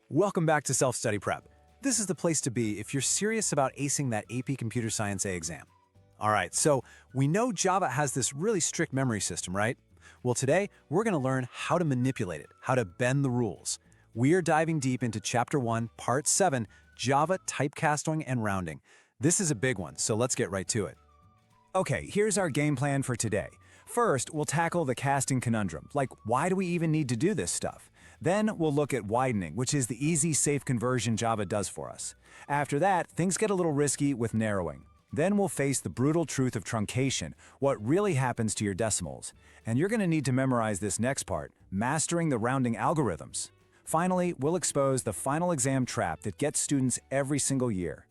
Welcome back to Self-Study Prep. This is the place to be if you're serious about acing that AP Computer Science A exam. All right, so we know Java has this really strict memory system, right? Well, today we're going to learn how to manipulate it, how to bend the rules. We are diving deep into Chapter 1, Part 7, Java Typecasting and Rounding. This is a big one, so let's get right to it. Okay, here's our game plan for today. First, we'll tackle the casting conundrum, like why do we even need to do this stuff? Then we'll look at widening, which is the easy, safe conversion Java does for us. After that, things get a little risky with narrowing. Then we'll face the brutal truth of truncation, what really happens to your decimals. And you're going to need to memorize this next part, mastering the rounding algorithms. Finally, we'll expose the final exam trap that gets students every single year.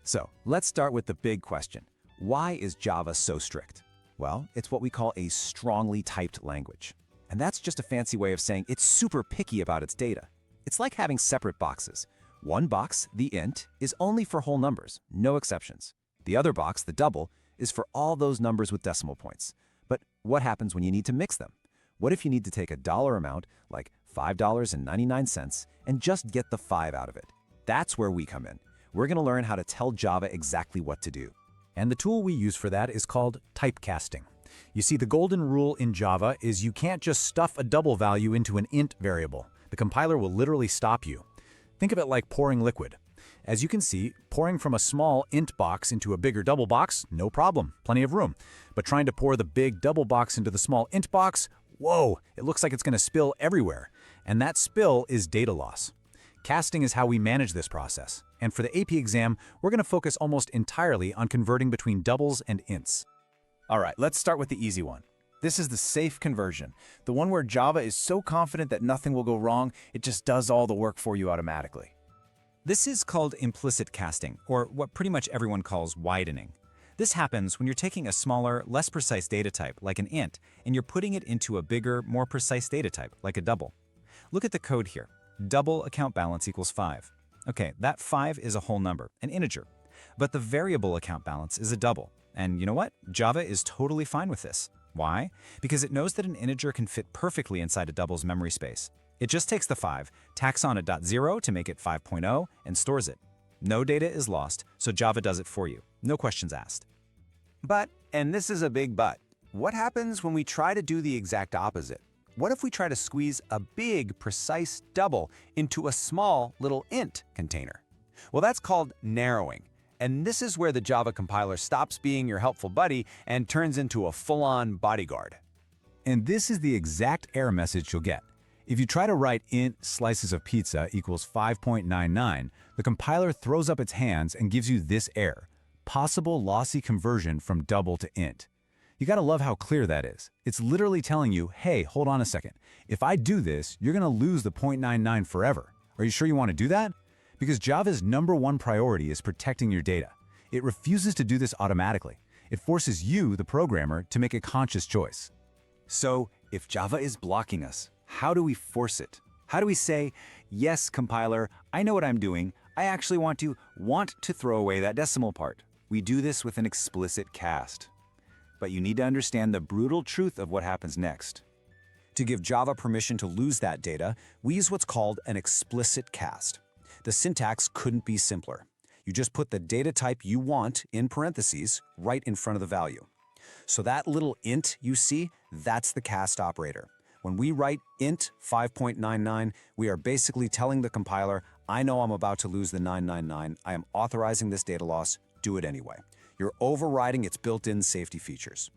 So, let's start with the big question. Why is Java so strict? Well, it's what we call a strongly typed language. And that's just a fancy way of saying it's super picky about its data. It's like having separate boxes. One box, the int, is only for whole numbers, no exceptions. The other box, the double, is for all those numbers with decimal points. But what happens when you need to mix them? What if you need to take a dollar amount, like $5.99, and just get the 5 out of it? That's where we come in. We're going to learn how to tell Java exactly what to do. And the tool we use for that is called typecasting. You see, the golden rule in Java is you can't just stuff a double value into an int variable. The compiler will literally stop you. Think of it like pouring liquid. As you can see, pouring from a small int box into a bigger double box, no problem, plenty of room. But trying to pour the big double box into the small int box, whoa, it looks like it's going to spill everywhere. And that spill is data loss. Casting is how we manage this process. And for the AP exam, we're going to focus almost entirely on converting between doubles and ints. All right, let's start with the easy one. This is the safe conversion, the one where Java is so confident that nothing will go wrong, it just does all the work for you automatically. This is called implicit casting, or what pretty much everyone calls widening. This happens when you're taking a smaller, less precise data type, like an int, and you're putting it into a bigger, more precise data type, like a double. Look at the code here. Double account balance equals 5. Okay, that 5 is a whole number, an integer. But the variable account balance is a double. And you know what? Java is totally fine with this. Why? Because it knows that an integer can fit perfectly inside a double's memory space. It just takes the 5, tacks on a .0 to make it 5.0, and stores it. No data is lost, so Java does it for you. No questions asked. But, and this is a big but, what happens when we try to do the exact opposite? What if we try to squeeze a big, precise double into a small little int container? Well, that's called narrowing. And this is where the Java compiler stops being your helpful buddy and turns into a full-on bodyguard. And this is the exact error message you'll get. If you try to write int slices of pizza equals 5.99, the compiler throws up its hands and gives you this error, possible lossy conversion from double to int. You gotta love how clear that is. It's literally telling you, hey, hold on a second. If I do this, you're gonna lose the 0.99 forever. Are you sure you want to do that? Because Java's #1 priority is protecting your data. It refuses to do this automatically. It forces you, the programmer, to make a conscious choice. So, if Java is blocking us, how do we force it? How do we say, yes, compiler, I know what I'm doing. I actually want to throw away that decimal part. We do this with an explicit cast. But you need to understand the brutal truth of what happens next. To give Java permission to lose that data, we use what's called an explicit cast. The syntax couldn't be simpler. You just put the data type you want in parentheses right in front of the value. So that little int you see, that's the cast operator. When we write int 5.99, we are basically telling the compiler, I know I'm about to lose the 999, I am authorizing this data loss, do it anyway. You're overriding its built-in safety features.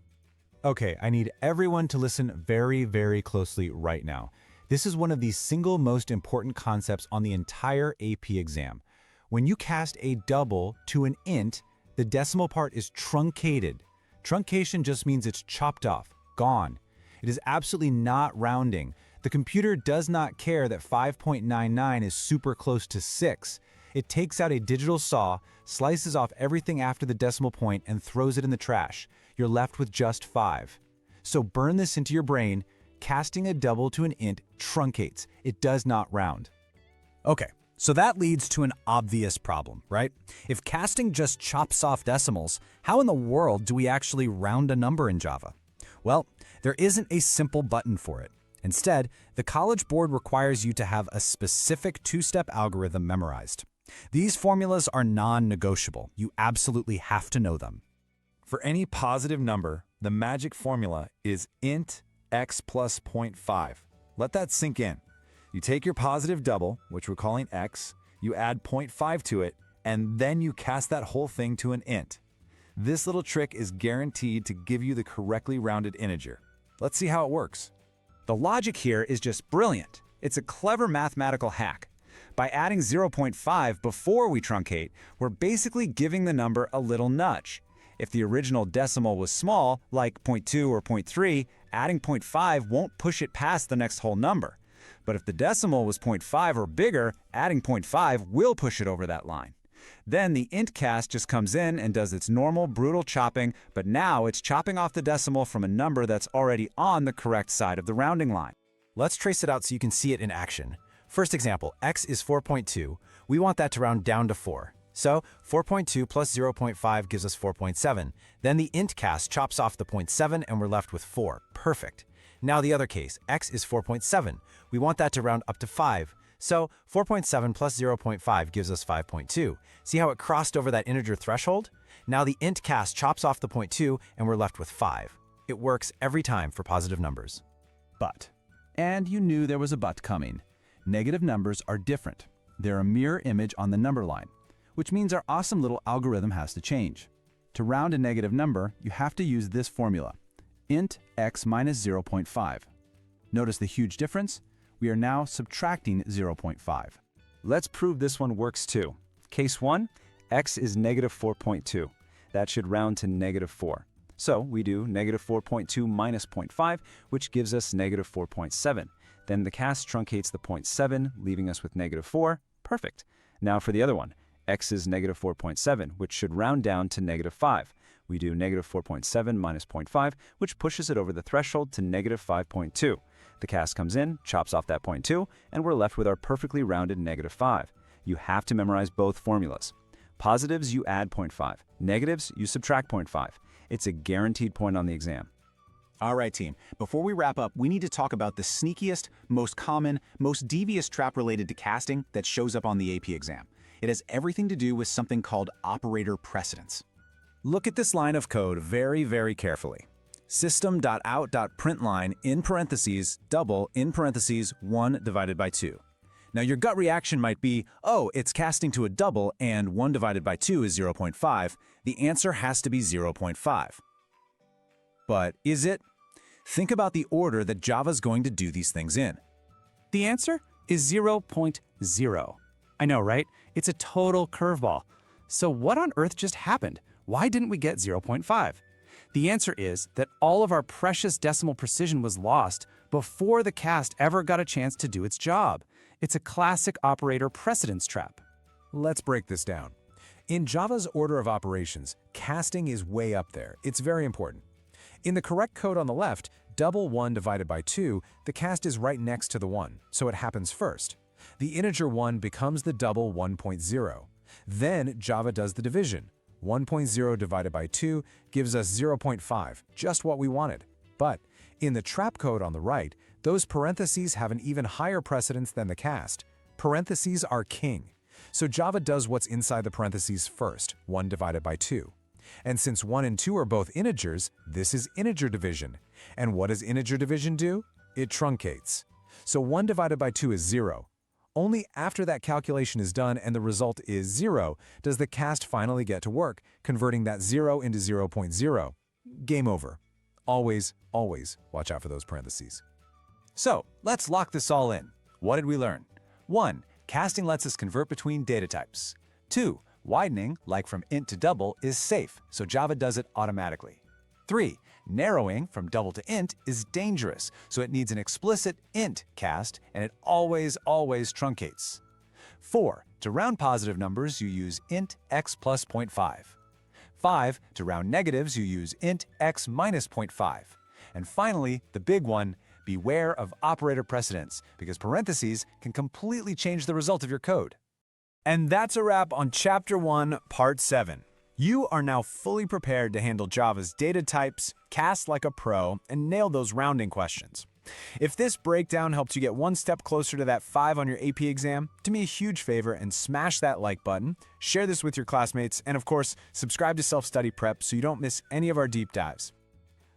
Okay, I need everyone to listen very, very closely right now. This is one of the single most important concepts on the entire AP exam. When you cast a double to an int, the decimal part is truncated. Truncation just means it's chopped off, gone. It is absolutely not rounding. The computer does not care that 5.99 is super close to 6. It takes out a digital saw, slices off everything after the decimal point, and throws it in the trash. You're left with just 5. So burn this into your brain. Casting a double to an int truncates. It does not round. Okay, So that leads to an obvious problem, right? If casting just chops off decimals, how in the world do we actually round a number in Java? Well, there isn't a simple button for it. Instead, the College Board requires you to have a specific two-step algorithm memorized. These formulas are non-negotiable. You absolutely have to know them. For any positive number, the magic formula is int x plus 0.5. Let that sink in. You take your positive double, which we're calling x, you add 0.5 to it, and then you cast that whole thing to an int. This little trick is guaranteed to give you the correctly rounded integer. Let's see how it works. The logic here is just brilliant. It's a clever mathematical hack. By adding 0.5 before we truncate, we're basically giving the number a little nudge. If the original decimal was small, like 0.2 or 0.3, adding 0.5 won't push it past the next whole number. But if the decimal was 0.5 or bigger, adding 0.5 will push it over that line. Then the int cast just comes in and does its normal brutal chopping, but now it's chopping off the decimal from a number that's already on the correct side of the rounding line. Let's trace it out so you can see it in action. First example, x is 4.2. We want that to round down to 4. So 4.2 plus 0.5 gives us 4.7. Then the int cast chops off the 0.7 and we're left with 4. Perfect. Now the other case, x is 4.7. We want that to round up to 5. So 4.7 plus 0.5 gives us 5.2. See how it crossed over that integer threshold? Now the int cast chops off the 0.2 and we're left with 5. It works every time for positive numbers. But, and you knew there was a but coming, negative numbers are different. They're a mirror image on the number line, which means our awesome little algorithm has to change. To round a negative number, you have to use this formula, int x minus 0.5. Notice the huge difference? We are now subtracting 0.5. Let's prove this one works too. Case 1, x is negative 4.2. That should round to negative 4. So we do negative 4.2 minus 0.5, which gives us negative 4.7. Then the cast truncates the 0.7, leaving us with negative 4. Perfect. Now for the other one, x is negative 4.7, which should round down to negative 5. We do negative 4.7 minus 0.5, which pushes it over the threshold to negative 5.2. The cast comes in, chops off that 0.2, and we're left with our perfectly rounded negative 5. You have to memorize both formulas. Positives, you add 0.5. Negatives, you subtract 0.5. It's a guaranteed point on the exam. All right, team. Before we wrap up, we need to talk about the sneakiest, most common, most devious trap related to casting that shows up on the AP exam. It has everything to do with something called operator precedence. Look at this line of code very, very carefully. System.out.println in parentheses, double in parentheses, 1 divided by 2. Now your gut reaction might be, oh, it's casting to a double and 1 divided by 2 is 0.5. The answer has to be 0.5. But is it? Think about the order that Java's going to do these things in. The answer is 0.0. I know, right? It's a total curveball. So what on earth just happened? Why didn't we get 0.5? The answer is that all of our precious decimal precision was lost before the cast ever got a chance to do its job. It's a classic operator precedence trap. Let's break this down. In Java's order of operations, casting is way up there. It's very important. In the correct code on the left, double 1 divided by 2, the cast is right next to the 1, so it happens first. The integer 1 becomes the double 1.0. Then Java does the division. 1.0 divided by 2 gives us 0.5, just what we wanted. But in the trap code on the right, those parentheses have an even higher precedence than the cast. Parentheses are king. So Java does what's inside the parentheses first, 1 divided by 2. And since 1 and 2 are both integers, this is integer division. And what does integer division do? It truncates. So 1 divided by 2 is 0. Only after that calculation is done and the result is 0 does the cast finally get to work, converting that 0 into 0.0. Game over. Always, always watch out for those parentheses. So let's lock this all in. What did we learn? 1. Casting lets us convert between data types. 2. Widening, like from int to double, is safe, so Java does it automatically. 3. Narrowing from double to int is dangerous, so it needs an explicit int cast, and it always, always truncates. 4. To round positive numbers, you use int x plus 0.5. 5. To round negatives, you use int x minus 0.5. And finally, the big one, beware of operator precedence, because parentheses can completely change the result of your code. And that's a wrap on Chapter 1, Part 7. You are now fully prepared to handle Java's data types, cast like a pro, and nail those rounding questions. If this breakdown helped you get one step closer to that 5 on your AP exam, do me a huge favor and smash that like button, share this with your classmates, and of course, subscribe to Self-Study Prep so you don't miss any of our deep dives.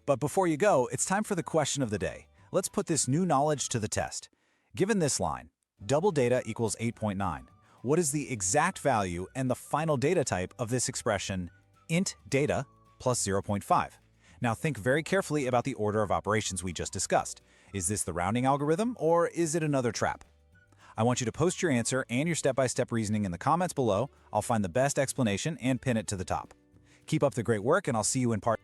But before you go, it's time for the question of the day. Let's put this new knowledge to the test. Given this line, double data equals 8.9, what is the exact value and the final data type of this expression int data plus 0.5? Now think very carefully about the order of operations we just discussed. Is this the rounding algorithm or is it another trap? I want you to post your answer and your step-by-step reasoning in the comments below. I'll find the best explanation and pin it to the top. Keep up the great work and I'll see you in part